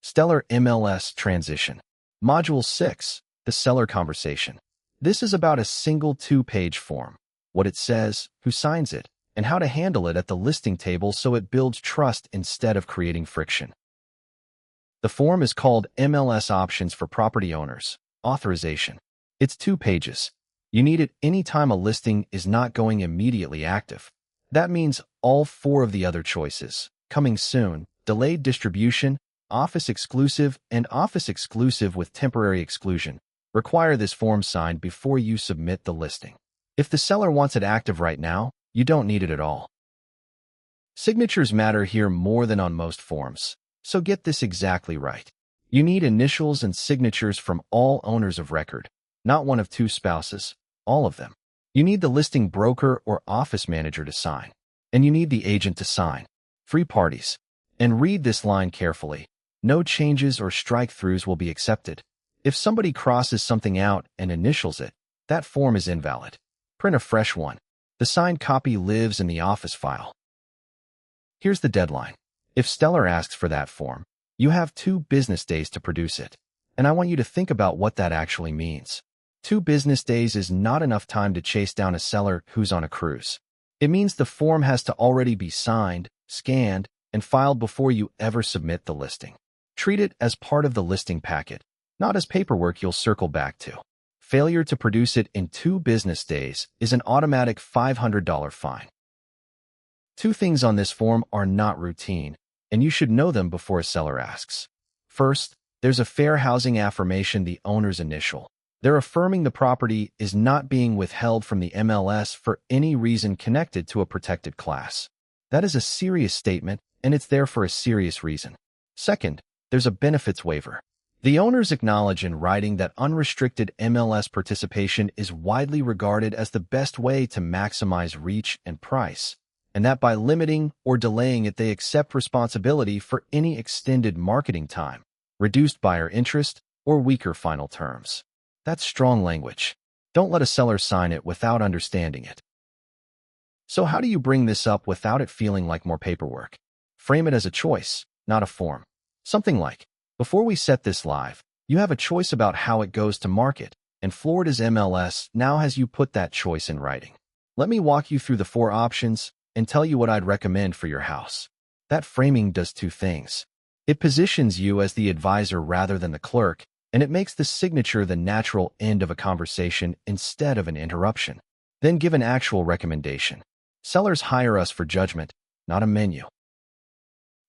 Stellar MLS Transition. Module 6, the seller conversation. This is about a single 2-page form, what it says, who signs it, and how to handle it at the listing table so it builds trust instead of creating friction. The form is called MLS Options for Property Owners, Authorization. It's 2 pages. You need it anytime a listing is not going immediately active. That means all 4 of the other choices, coming soon, delayed distribution, office exclusive, and office exclusive with temporary exclusion, require this form signed before you submit the listing. If the seller wants it active right now, you don't need it at all. Signatures matter here more than on most forms, so get this exactly right. You need initials and signatures from all owners of record, not one of 2 spouses, all of them. You need the listing broker or office manager to sign, and you need the agent to sign. 3 parties. And read this line carefully. No changes or strike-throughs will be accepted. If somebody crosses something out and initials it, that form is invalid. Print a fresh one. The signed copy lives in the office file. Here's the deadline. If Stellar asks for that form, you have 2 business days to produce it. And I want you to think about what that actually means. 2 business days is not enough time to chase down a seller who's on a cruise. It means the form has to already be signed, scanned, and filed before you ever submit the listing. Treat it as part of the listing packet, not as paperwork you'll circle back to. Failure to produce it in 2 business days is an automatic $500 fine. 2 things on this form are not routine, and you should know them before a seller asks. First, there's a fair housing affirmation, the owner's initial. They're affirming the property is not being withheld from the MLS for any reason connected to a protected class. That is a serious statement, and it's there for a serious reason. Second, there's a benefits waiver. The owners acknowledge in writing that unrestricted MLS participation is widely regarded as the best way to maximize reach and price, and that by limiting or delaying it they accept responsibility for any extended marketing time, reduced buyer interest, or weaker final terms. That's strong language. Don't let a seller sign it without understanding it. So how do you bring this up without it feeling like more paperwork? Frame it as a choice, not a form. Something like, before we set this live, you have a choice about how it goes to market, and Florida's MLS now has you put that choice in writing. Let me walk you through the 4 options and tell you what I'd recommend for your house. That framing does 2 things. It positions you as the advisor rather than the clerk, and it makes the signature the natural end of a conversation instead of an interruption. Then give an actual recommendation. Sellers hire us for judgment, not a menu.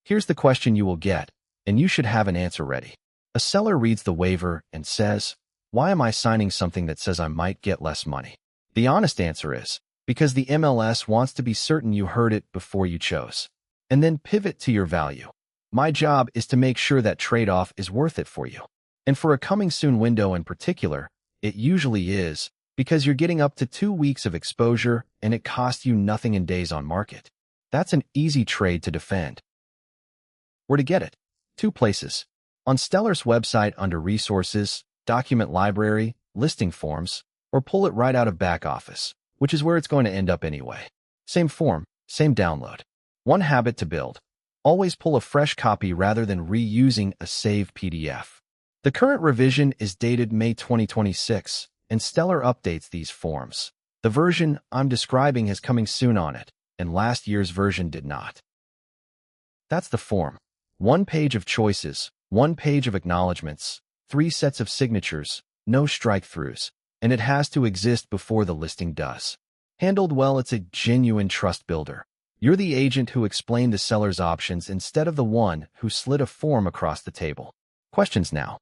Here's the question you will get, and you should have an answer ready. A seller reads the waiver and says, "Why am I signing something that says I might get less money?" The honest answer is, because the MLS wants to be certain you heard it before you chose. And then pivot to your value. My job is to make sure that trade-off is worth it for you. And for a coming soon window in particular, it usually is, because you're getting up to 2 weeks of exposure and it costs you nothing in days on market. That's an easy trade to defend. Where to get it? 2 places. On Stellar's website under Resources, Document Library, Listing Forms, or pull it right out of back office, which is where it's going to end up anyway. Same form, same download. One habit to build. Always pull a fresh copy rather than reusing a saved PDF. The current revision is dated May 2026, and Stellar updates these forms. The version I'm describing is coming soon on it, and last year's version did not. That's the form. 1 page of choices, 1 page of acknowledgments, 3 sets of signatures, no strike-throughs, and it has to exist before the listing does. Handled well, it's a genuine trust builder. You're the agent who explained the seller's options instead of the one who slid a form across the table. Questions now.